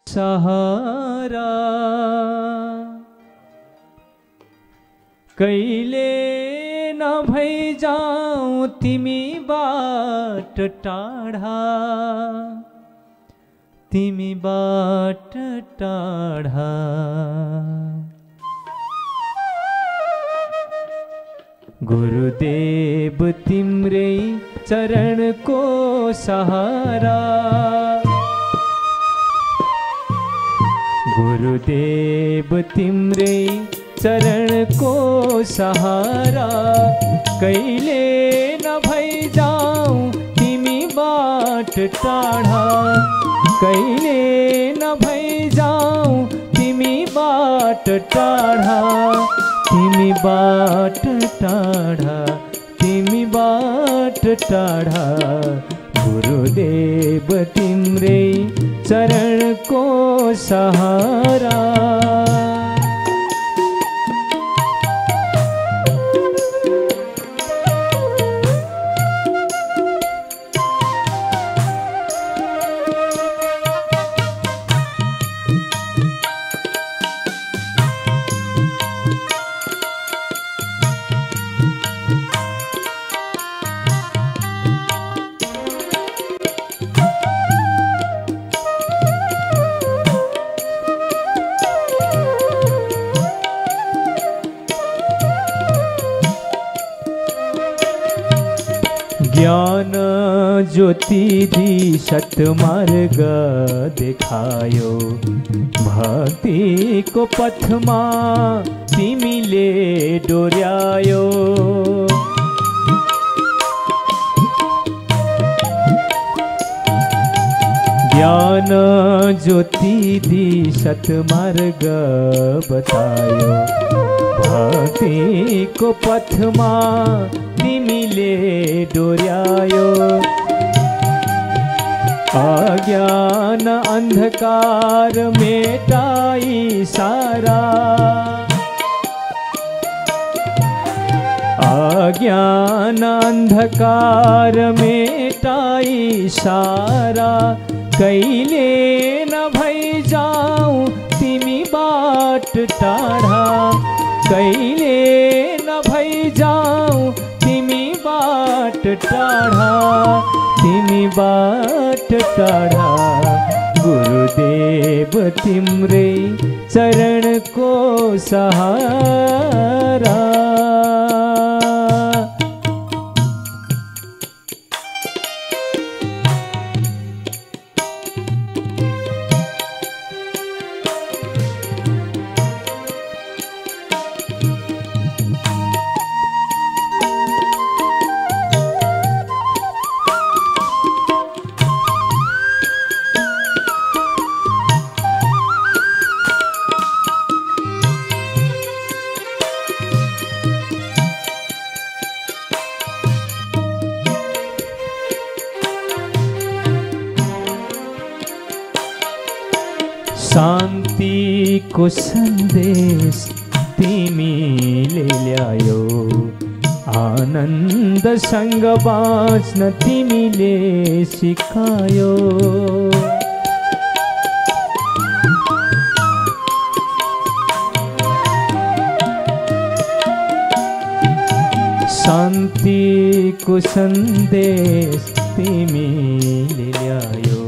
सहारा कहिले न भई जाऊं तिमी बाट टाढा, तिमी बाट टाढा। गुरुदेव तिम्रै चरणको सहारा, गुरुदेव तिम्रै चरणको सहारा कहिले न भई जाऊं तिमी बाट टाढा, कहिले न भई जाऊं तिमी बाट टाढा, तिमी बाट टाढा, तिमी बाट टाढा। गुरुदेव तिम्रै चरणको सहारा। ज्ञान ज्योति दिशत मार्ग देखायो, भक्ति को पथमा तिमीले डोर्यायो। ज्ञान ज्योति दिशत मार्ग बतायो, भक्ति को पथमा तिमीले डोर्यायो। अज्ञान अंधकार मेटाई सारा, अज्ञान अंधकार मेटाई सारा कहिले न भई जाऊं तिमी बाट टाढा, कहिले न भई जाऊं तिमी बाट टाढा, तिमी बाट टाढा। गुरुदेव तिम्रै चरणको सहारा। शान्ति को संदेश तिमीले ल्यायो, आनन्द सँग बाँच्न तिमीले सिकायो। शान्ति को संदेश तिमीले ल्यायो,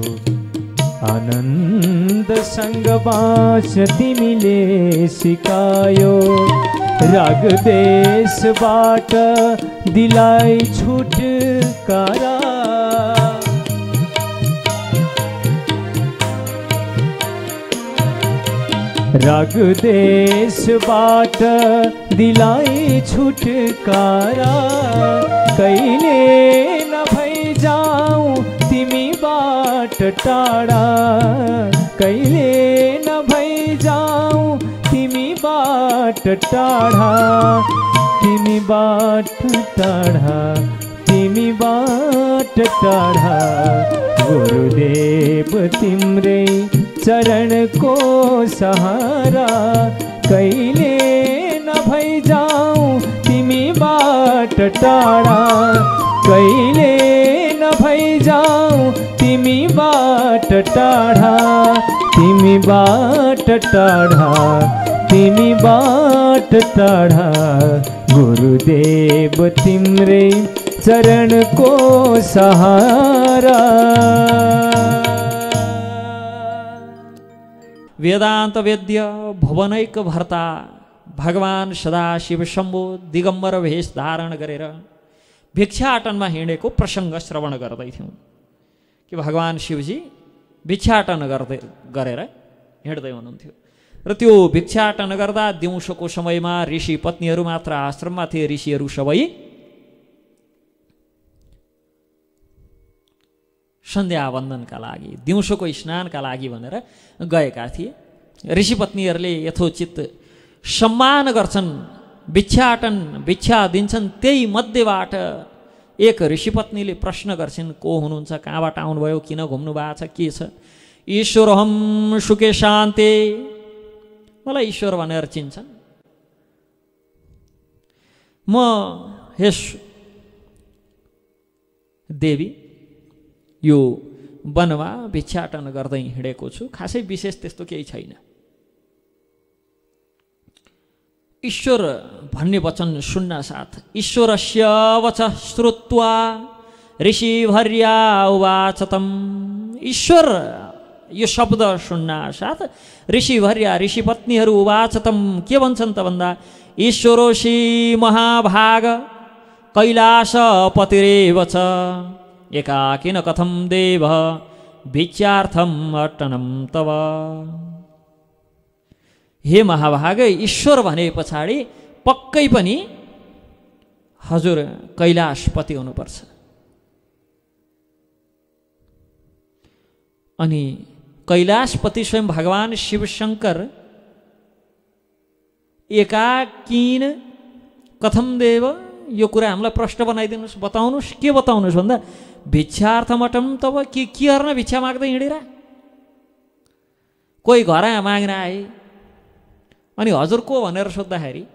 आनन्द सँग बाँच्न तिमीले सिकायो। राग देशबाट दिलाई छुटकारा, राग देशबाट दिलाई छुटकारा कहिले न भई जाऊं तिमी बाट टाढा, कहिले न भई जाऊं तिमी बाट टाढा, तिमी बाट टाढा, तिमी बाट टाढा। गुरुदेव तिम्रै चरणको सहारा कहिले न भई जाऊं तिमी बाट टाढा, कहिले न नभइजाऊ तिमीबाट टाढा, तिमीबाट टाढा, तिमीबाट टाढा। गुरुदेव तिम्रै चरणको सहारा। वेदान्त वेद्य भुवनैक भर्ता भगवान सदाशिव शम्भो दिगम्बर भेष धारण गरेर भिक्षाटनमा हिँडेको प्रसङ्ग श्रवण गर्दैथ्यौँ कि भगवान शिवजी भिक्षाटन गरेर हिँड्दै हुनुहुन्थ्यो र त्यो भिक्षाटन गर्दा दिउँसोको समयमा ऋषि पत्नीहरू मात्र आश्रममा थिए। ऋषिहरू सबै सन्ध्यावन्दनका लागि, दिउँसोको स्नानका लागि भनेर गएका थिए। ऋषि पत्नीहरूले यथोचित सम्मान गर्छन्, भिक्षा दिन्छन्। त्यही मध्येबाट एक ऋषिपत्नीले प्रश्न गर्छिन्, को हुनुहुन्छ, कहाँबाट आउनुभयो, किन घुम्नु भएको छ, के छ? ईश्वरहम सुखे शान्ते, मलाई ईश्वर भनेर चिन्छन्। म यस देवी यो वनमा भिक्षाटन गर्दै हिँडेको छु, खासै विशेष त्यस्तो केही छैन। ईश्वर भन्ने वचन सुन्न साथ ईश्वरस्य वचः श्रुत्वा ऋषिभर्या उवाच तम्। ईश्वर यो शब्द सुन्न साथ ऋषिभर्या ऋषिपत्नीहरू उवाच तम् के भन्छन् त भन्दा, ईश्वरोषि महाभाग कैलासपतिरेव च एकाकिन कथं देव भिक्षार्थम अटनम तव। हे महाभाग, ईश्वर भने पछाडि पक्कै पनि हजुर कैलाशपति हुनुपर्छ। अनि कैलाशपति स्वयं भगवान शिवशङ्कर एकाकिन कथम देव, यो कुरा हामीलाई प्रश्न बनाइदिनुहोस्, बताउनुहोस्। के बताउनुहोस् भन्दा, भिक्षार्थमटम तब के गर्न भिक्षा माग्दै हिँडेर? कोही घर माग्न आए अनि हजुर को भनेर सोद्धाखेरि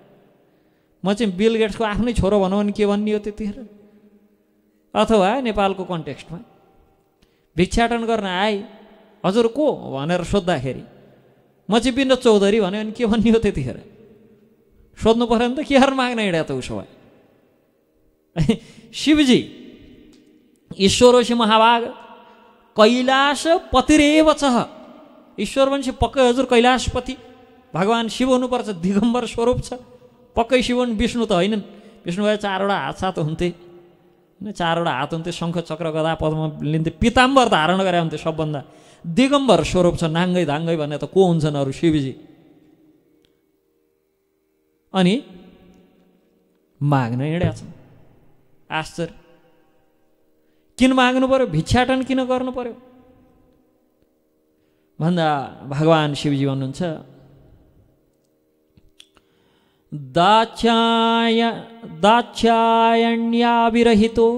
म चाहिँ बिल गेट्सको आफ्नै छोरो भनौँ भने के भन्ने हो त्यतिखेर? अथवा नेपालको कन्टेक्स्टमा भिक्षाटन गर्न आए हजुर को भनेर सोद्धाखेरि म चाहिँ विनोद चौधरी भन्यो भने के भन्ने हो त्यतिखेर? सोध्नु पऱ्यो नि त, के माग्न हिँड्या त उसो भए? शिवजी ईश्वरोषि महाभाग कैलाशपतिरेव च, ईश्वर भनेपछि पक्कै हजुर कैलाशपति भगवान शिव हुनुपर्छ, दिगम्बर स्वरूप छ। पक्कै शिव विष्णु त होइनन्, विष्णु भए चारवटा हात साथ हुन्थे, चारवटा हात हुन्थे, शङ्ख चक्र गदा पद्म लिन्थे, पिताम्बर धारण गरे हुन्थे। सबभन्दा दिगम्बर स्वरूप छ, नाङ्गै धाङ्गै भन्ने त को हुन्छन् अरू शिवजी? अनि माग्न हिँड्या छन्। आश्चर्य, किन माग्नु पर्यो, भिक्षाटन किन गर्नु पर्यो भन्दा भगवान शिवजी भन्नुहुन्छ, दाक्षायण्याविरहितो,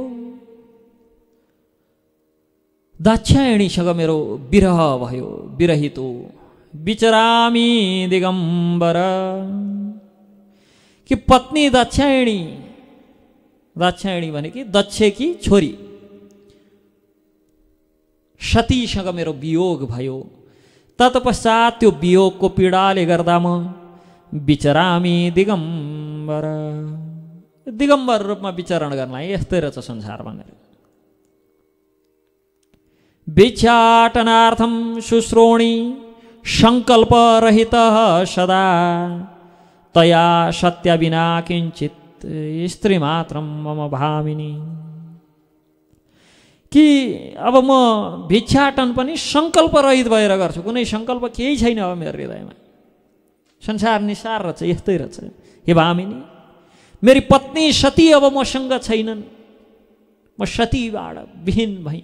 दाक्षायणीसँग मेरो विरह भयो, विरहितो विचरामी दिगम्बर। कि पत्नी दाक्षायणी, दाक्षायणी भनेकी दक्षकी छोरी सतीसँग मेरो वियोग भयो। तत्पश्चात त्यो वियोगको पीडाले गर्दा म विचरामी दिगम्बर, दिगम्बर रूपमा विचरण गर्न यस्तै रहेछ संसार भनेर। भिक्षाटनार्थम शुश्रोणी सङ्कल्परहितः सदा तया सत्य विना किञ्चित् स्त्री मात्रम मम भामिनी। कि अब म भिक्षाटन पनि सङ्कल्परहित भएर गर्छु, कुनै सङ्कल्प केही छैन अब मेरो हृदयमा। संसार निसार रहेछ, यस्तै रहेछ। हे भामिनी, मेरी पत्नी सती अब मसँग छैनन्, म सतीबाट विहीन भएँ।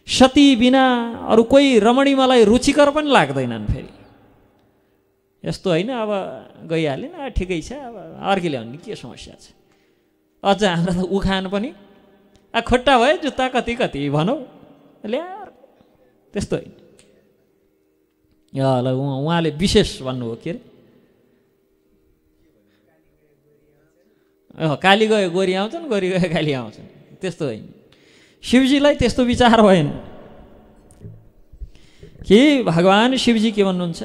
सती बिना अरू कोही रमणी मलाई रुचिकर पनि लाग्दैनन्। फेरि यस्तो होइन अब गइहालेन, ठिकै छ, अब अर्की ल्याउने के समस्या छ? अझ हाम्रो त उखान पनि खुट्टा भयो जुत्ता कति कति भनौँ ल्याएर, त्यस्तो होइन। ल उहाँले विशेष भन्नुभयो के अरे, काली गयो गोरी आउँछन्, गोरी गयो काली आउँछन्, त्यस्तो होइन। शिवजीलाई त्यस्तो विचार भएन कि भगवान शिवजी के भन्नुहुन्छ,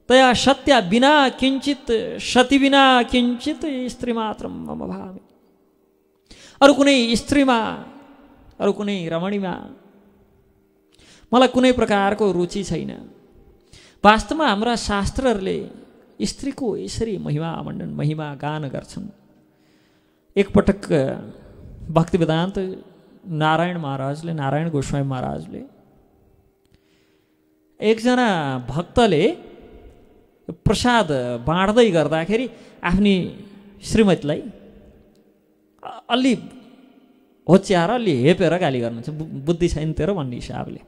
तया सत्या बिना किंचित सती बिना किंचित स्त्री मात्र मम भावे। अरू कुनै स्त्रीमा अरू कुनै रमणीमा मलाई कुनै प्रकारको रुचि छैन। वास्तवमा हाम्रा शास्त्रहरूले स्त्रीको यसरी महिमा वर्णन महिमा गान गर्छन्। एकपटक भक्ति वेदान्त नारायण गोस्वामी महाराजले एकजना भक्तले प्रसाद बाँड्दै गर्दाखेरि आफ्नी श्रीमतीलाई अलि होच्याएर अलि हेपेर गाली गर्नुहुन्छ, बुद्धि छैन तेरो भन्ने हिसाबले।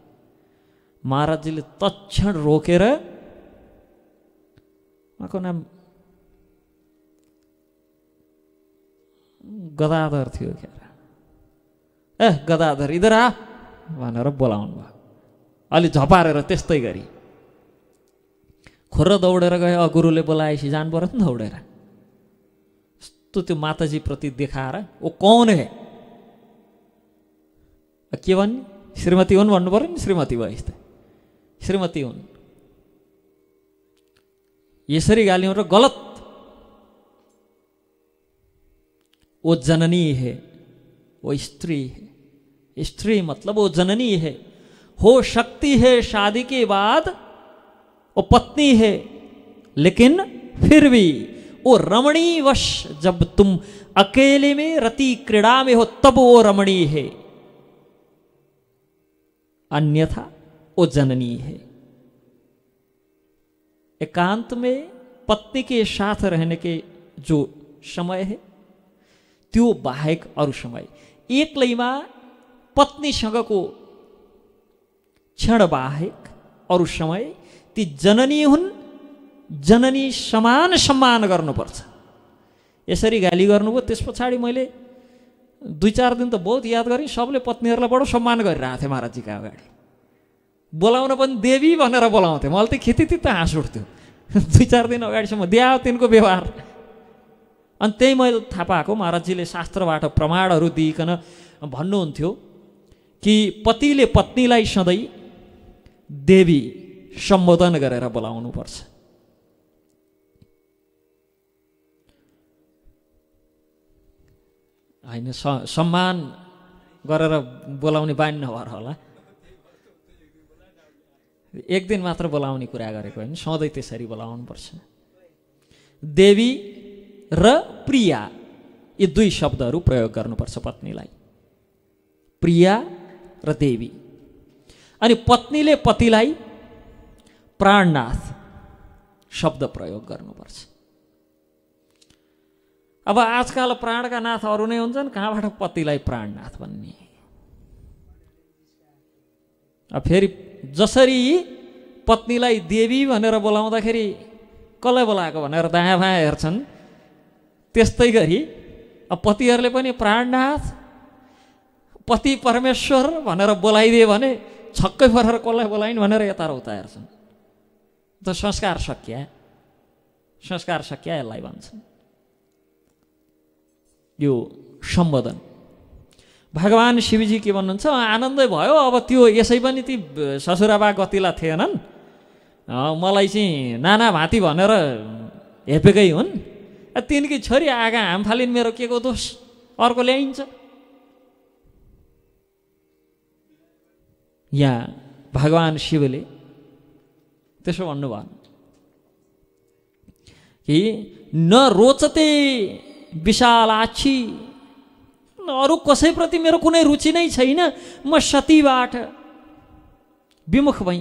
महाराजजीले तत्क्षण रोकेर, उहाँको नाम गदाधर थियो क्या, गदाधर इधर आ भनेर बोलाउनु भयो। अलि झपारेर त्यस्तै गरी खोर दौडेर गयो। गुरुले बोलाएपछि जानु पर्यो नि दौडेर। यस्तो त्यो माताजी प्रति देखाएर ओ कौन है के भन्ने, श्रीमती हुन् भन्नु पर्यो नि। श्रीमती भयो यस्तै, श्रीमती हुन् यसरी गाली र गलत। वो जननी है, वो स्त्री है। स्त्री मतलब वो जननी है, हो सकती है शादी के बाद वो पत्नी है, लेकिन फिर भी वो रमणी वश जब तुम अकेले में रति क्रीड़ा में हो तब वो रमणी है, अन्यथा वो जननी है। एकांत में पत्नी के साथ रहने के जो समय है त्यो बाहेक अरू समय एक्लैमा पत्नीसँगको क्षण बाहेक अरू समय ती जननी हुन्। जननी समान सम्मान गर्नुपर्छ। यसरी गाली गर्नुभयो। त्यस पछाडि मैले 2-4 दिन त बहुत याद गरेँ। सबले पत्नीहरूलाई बडो सम्मान गरिरहेको थिएँ महाराजजीका अगाडि। बोलाउन पनि देवी भनेर बोलाउँथे। मलाई त खितित हाँस उठ्थ्यो। 2-4 दिन अगाडिसम्म दिया तिनको व्यवहार। अनि त्यही मैले थाहा पाएको महाराजजीले शास्त्रबाट प्रमाणहरू दिइकन भन्नुहुन्थ्यो कि पतिले पत्नीलाई सधैँ देवी सम्बोधन गरेर बोलाउनुपर्छ। होइन, सम्मान गरेर बोलाउने बानी नभएर होला। एक दिन मात्र बोलाउने कुरा गरेको होइन, सधैँ त्यसरी बोलाउनुपर्छ। देवी र प्रिया यी 2 शब्दहरू प्रयोग गर्नुपर्छ पत्नीलाई, प्रिया र देवी। अनि पत्नीले पतिलाई प्राणनाथ शब्द प्रयोग गर्नुपर्छ। अब आजकल प्राणका नाथ अरू नै हुन्छन्, कहाँबाट पतिलाई प्राणनाथ भन्ने। अब फेरि जसरी पत्नीलाई देवी भनेर बोलाउँदाखेरि कसलाई बोलाएको भनेर दायाँ बायाँ हेर्छन्, त्यस्तै गरी अब पतिहरूले पनि प्राणनाथ पति परमेश्वर भनेर बोलाइदिए भने छक्कै परेर कसलाई बोलाइन् भनेर यता र उता हेर्छन्। त संस्कार सकिया, संस्कार सकिया यसलाई भन्छन्। यो सम्बोधन भगवान शिवजी के भन्नुहुन्छ, आनन्दै भयो। अब त्यो यसै पनि ती ससुराबा गतिला थिएनन्, मलाई चाहिँ नाना भाती भनेर हेपेकै हुन्। तिनकी छोरी आगा हाम फालिन्, मेरो के को दोष, अर्को ल्याइन्छ। यहाँ भगवान शिवले त्यसो भन्नुभयो कि न रोचते विशालाक्षी, अरू कसैप्रति मेरो कुनै रुचि नै छैन। म सतीबाट विमुख भई,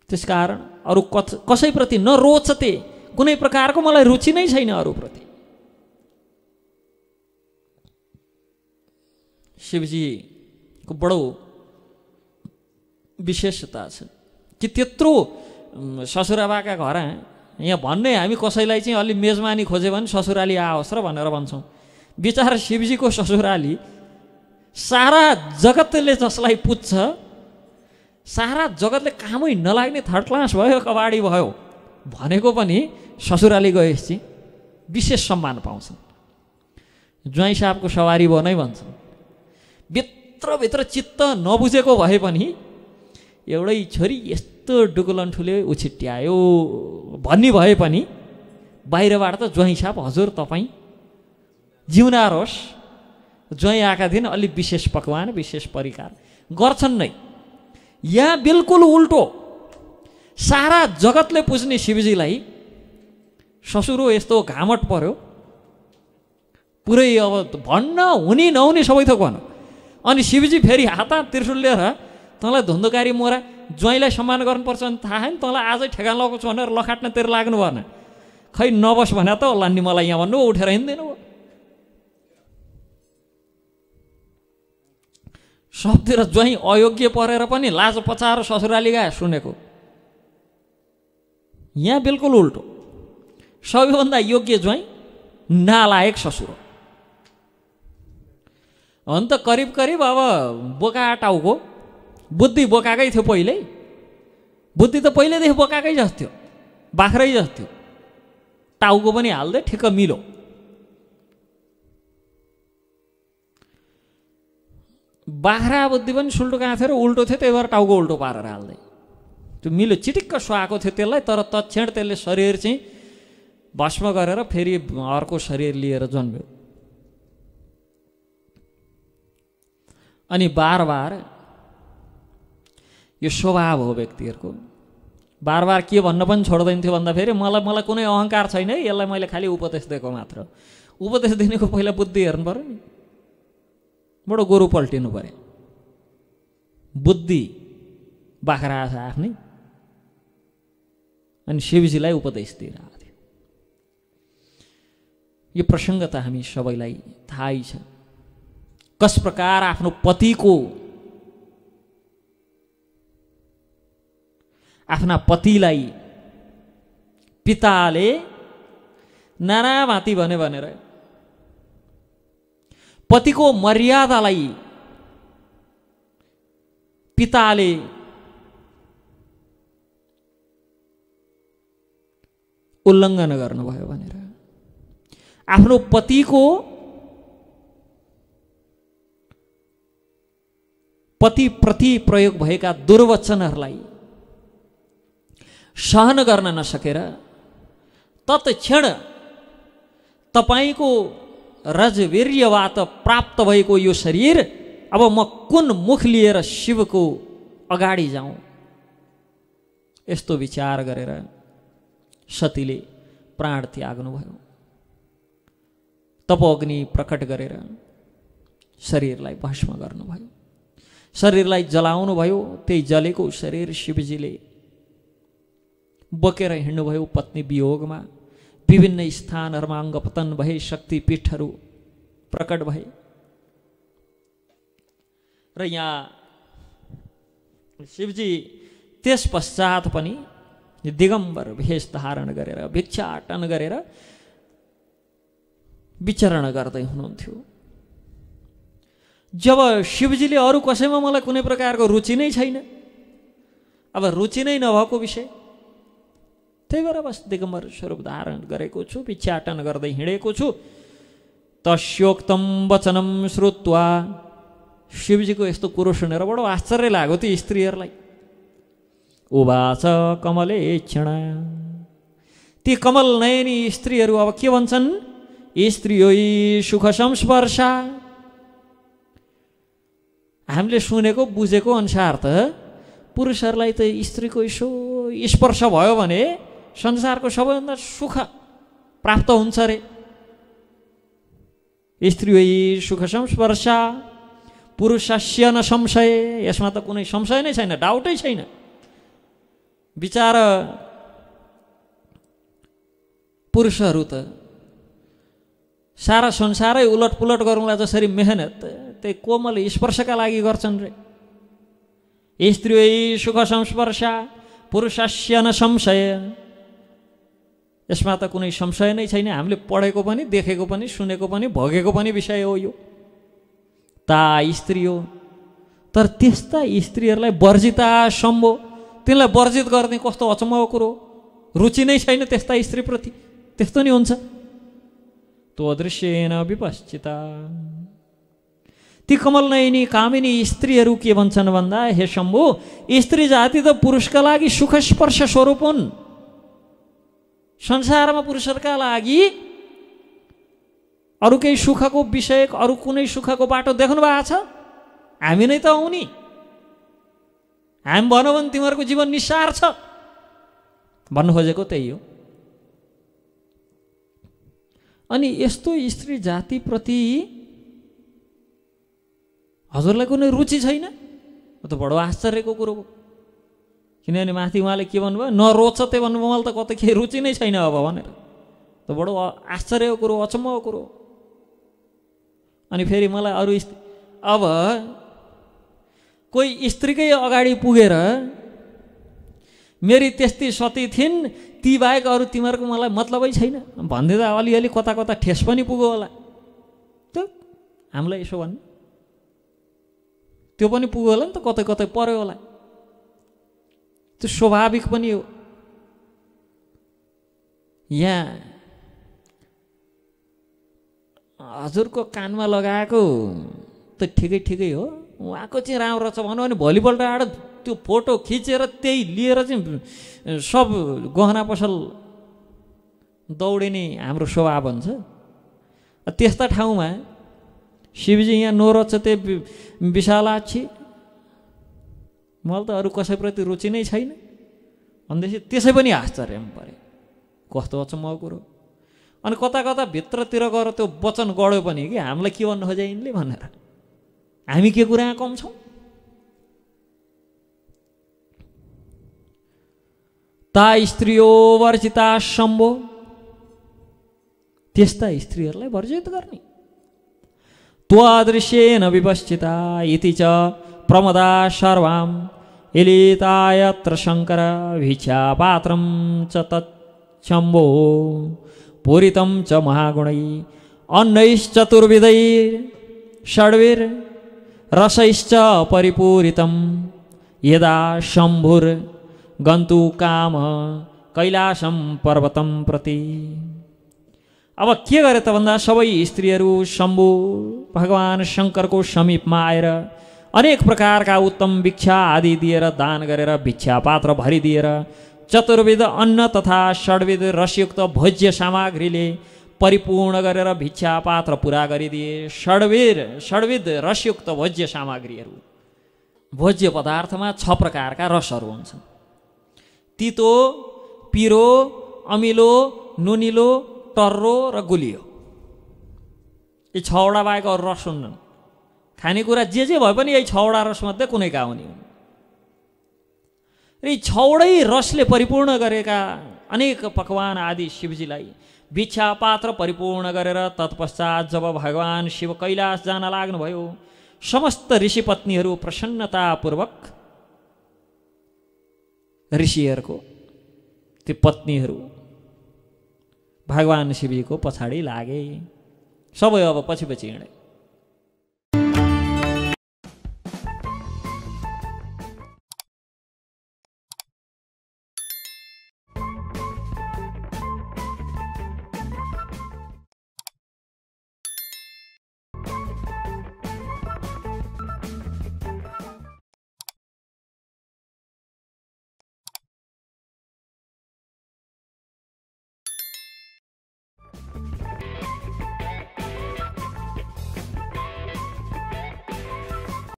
त्यसकारण अरू कसैप्रति न रोचते, कुनै प्रकारको मलाई रुचि नै छैन अरूप्रति। शिवजीको बडो विशेषता छ कि त्यत्रो ससुराबाका घर यहाँ भन्ने हामी कसैलाई चाहिँ अलि मेजमानी खोज्यो भने ससुराली आओस् र भनेर भन्छौँ। बिचारा शिवजीको ससुराली सारा जगतले जसलाई पुज्छ, सारा जगतले कामै नलाग्ने थर्ड क्लास भयो, कबाडी भयो भनेको पनि ससुराली गएपछि विशेष सम्मान पाउँछन्। ज्वाइँ साहबको सवारी भयो नै भन्छन्। भित्रभित्र चित्त नबुझेको भए पनि एउटै छोरी यस्तो डुकुलन्ठुले उछिट्यायो भन्ने भए पनि बाहिरबाट त ज्वाइँ साहब हजुर तपाईँ जिउनार होस्, ज्वाइँ आएका थिइन् अलि विशेष पकवान विशेष परिकार गर्छन् नै। यहाँ बिल्कुल उल्टो, सारा जगतले पुज्ने शिवजीलाई ससुरो यस्तो घामट पर्यो, पुरै अब भन्न हुने नहुने सबै थोक भनौँ। अनि शिवजी फेरि हाता त्रिशूल लिएर तँलाई धुन्धुकारी मोरा ज्वाइँलाई सम्मान गर्नुपर्छ भने थाहा छैन, तँलाई आजै ठेगान लगाएको छु भनेर लखाट्न तेरो लाग्नु भएन। खै नबस भने त होला नि मलाई यहाँ भन्नु, उठेर हिँड्दैन हो। सबतिर ज्वाइँ अयोग्य परेर पनि लाज पचाएर ससुराली गए सुनेको। यहाँ बिल्कुल उल्टो, सबैभन्दा योग्य ज्वाइँ नालायक ससुरो। अन्त करिब करिब अब बोका टाउको बुद्धि बोकाकै थियो पहिल्यै, बुद्धि त पहिल्यैदेखि बोकाकै जस्तो थियो, बाख्रै जस्तो थियो, टाउको पनि हाल्दै ठिक्क मिलो। बाख्रा बुद्धि पनि सुल्टो कहाँ थियो र उल्टो थियो, त्यही भएर टाउको उल्टो पारेर हाल्दै त्यो मिलो चिटिक्क सुहाएको थियो त्यसलाई। तर तत्क्षण त्यसले शरीर चाहिँ भस्म गरेर फेरि अर्को शरीर लिएर जन्म्यो। अनि बार बार यो स्वभाव हो व्यक्तिहरूको, बार बार के भन्न पनि छोड्दैन थियो भन्दा फेरि मलाई कुनै अहङ्कार छैन है, यसलाई मैले खालि उपदेश दिएको मात्र। उपदेश दिनेको पहिला बुद्धि हेर्नु पऱ्यो नि, बडो गोरु पल्टिनु पऱ्यो। बुद्धि बाख्रा छ आफ्नै, अनि शिवजीलाई उपदेश दिइरहेको थियो। यो प्रसङ्ग त हामी सबैलाई थाहै छ, कस प्रकार आफ्नो पतिको, आफ्ना पतिलाई पिताले नानाभाँति भनेर पतिको मर्यादालाई पिताले उल्लङ्घन गर्नुभयो भनेर, आफ्नो पतिको पतिप्रति प्रयोग भएका दुर्वचनहरूलाई सहन गर्न नसकेर तत्क्षण तपाईँको रजवीर्यबाट प्राप्त भएको यो शरीर अब म कुन मुख लिएर शिवको अगाडि जाउँ, यस्तो विचार गरेर सतीले प्राण त्याग्नुभयो। तपोअग्नि प्रकट गरेर शरीरलाई भस्म गर्नुभयो, शरीरलाई जलाउनुभयो। त्यही जलेको शरीर शिवजीले बोकेर हिँड्नुभयो पत्नी वियोगमा। विभिन्न स्थानहरूमा अङ्गपतन भए, शक्तिपीठहरू प्रकट भए। र यहाँ शिवजी त्यस पश्चात पनि दिगम्बर भेष धारण गरेर भिक्षाटन गरेर विचरण गर्दै हुनुहुन्थ्यो। जब शिवजीले अरू कसैमा मलाई कुनै प्रकारको रुचि नै छैन, अब रुचि नै नभएको विषय, त्यही भएर बस दिगम्बर स्वरूप धारण गरेको छु, भिक्षाटन गर्दै हिँडेको छु। तस्योक्तम वचनम श्रुत्वा, शिवजीको यस्तो कुरो सुनेर बडो आश्चर्य लाग्यो ती स्त्रीहरूलाई। उवाच कमलेक्षण, ती कमल नयनी स्त्रीहरू अब के भन्छन्? स्त्रियो सुख संस्पर्शा। हामीले सुनेको बुझेको अनुसार त पुरुषहरूलाई त स्त्रीको यसो स्पर्श भयो भने संसारको सबैभन्दा सुख प्राप्त हुन्छ रे। स्त्रियो सुख संस्पर्शा पुरुषस्य न संशय, यसमा त कुनै संशय नै छैन, डाउटै छैन। विचार पुरुषहरू त सारा संसारै उलटपुलट गरौँला जसरी मेहनत त्यही कोमल स्पर्शका लागि गर्छन् रे। स्त्रियो सुख संस्पर्शा पुरुषस्य न संशय, यसमा त कुनै संशय नै छैन। हामीले पढेको पनि, देखेको पनि, सुनेको पनि, भोगेको पनि विषय हो यो। ता स्त्री हो, तर त्यस्ता स्त्रीहरूलाई वर्जिता सम्भो, तिनलाई वर्जित गर्ने कस्तो अचम्मको कुरो। रुचि नै छैन त्यस्ता स्त्रीप्रति, त्यस्तो नि हुन्छ। त्वदृश्येन विपश्चिता। ती कमल नयनी कामिनी स्त्रीहरू के भन्छन् भन्दा, हे शम्भु, स्त्री जाति त पुरुषका लागि सुख स्पर्श स्वरूप हुन्। संसारमा पुरुषहरूका लागि अरू केही सुखको विषय, अरू कुनै सुखको बाटो देख्नु भएको छ? हामी नै त हौ नि। हामी भनौँ भने तिमीहरूको जीवन निस्सार छ भन्नु खोजेको त्यही हो। अनि यस्तो स्त्री जातिप्रति हजुरलाई कुनै रुचि छैन? त बडो आश्चर्यको कुरो हो। किनभने माथि उहाँले के भन्नुभयो, नरोचते भन्नुभयो, मलाई त कतै केही रुचि नै छैन अब भनेर। त बडो आश्चर्यको कुरो, अचम्मको कुरो। अनि फेरि मलाई अरू अब कोही स्त्रीकै अगाडि पुगेर मेरी त्यस्तै सती थिइन्, ती बाहेक अरू तिमीहरूको मलाई मतलबै छैन भनिदिँदा अलिअलि कता कता ठेस पनि पुग्यो होला। त हामीलाई यसो भन्नु त्यो पनि पुग्यो होला नि त, कतै कतै पर्यो होला। त्यो स्वाभाविक पनि हो। यहाँ हजुरको कानमा लगाएको त ठिकै ठिकै हो, उहाँको चाहिँ राम्रो छ भनौँ भने भोलिपल्ट आएर त्यो फोटो खिचेर त्यही लिएर चाहिँ सब गहना पसल दौडिने हाम्रो स्वभाव हुन्छ। त्यस्ता ठाउँमा शिवजी यहाँ नरोचते विशालाक्षी, मलाई त अरू कसैप्रति रुचि नै छैन भनेदेखि त्यसै पनि आश्चर्यमा परे। कस्तो अचम्मको कुरो। अनि कता कता भित्रतिर गएर त्यो वचन गढ्यो पनि कि हामीलाई के भन्नु खोजे यिनले भनेर, हामी के कुरा कम छौँ? ता स्त्रियो वर्जिता शम्भो, त्यस्ता स्त्रीहरूलाई वर्जित गर्ने। त्वदृश्येन विपश्चिता इति च प्रमदा सर्वाम इलितायत्र शङ्कर भिक्षापात्रं च तच्छम्भो पूरितं च महागुणै अन्नैश्चतुर्विधैः षड्भिर रसैश्च परिपूरितं यदा शम्भुर् गन्तु काम कैलासम पर्वतं प्रति। अब के गरे त भन्दा सबै स्त्रीहरू शम्भु भगवान शङ्करको समीपमा आएर अनेक प्रकारका उत्तम भिक्षा आदि दिएर, दान गरेर, भिक्षा पात्र भरिदिएर, चतुर्विध अन्न तथा षड्विध रसयुक्त भोज्य सामग्रीले परिपूर्ण गरेर भिक्षा पात्र पुरा गरिदिए। षड्विध रसयुक्त भोज्य सामग्रीहरू, भोज्य पदार्थमा 6 प्रकारका रसहरू हुन्छन्। तितो, पिरो, अमिलो, नुनिलो, टर्रो र गुलियो। यी 6वटा बाहेक अरू रस हुन्छन्। खानेकुरा जे भए पनि यही 6वटा रसमध्ये कुनैका हुने हुन्। र यी 6वटै रसले परिपूर्ण गरेका अनेक पकवान आदि शिवजीलाई भिक्षा पात्र परिपूर्ण गरेर तत्पश्चात जब भगवान शिव कैलाश जान लाग्नुभयो, समस्त ऋषिपत्नीहरू प्रसन्नतापूर्वक ऋषिहरूको ती पत्नीहरू भगवान शिवजीको पछाडि लागे। सबै अब पछि पछि हिँडे।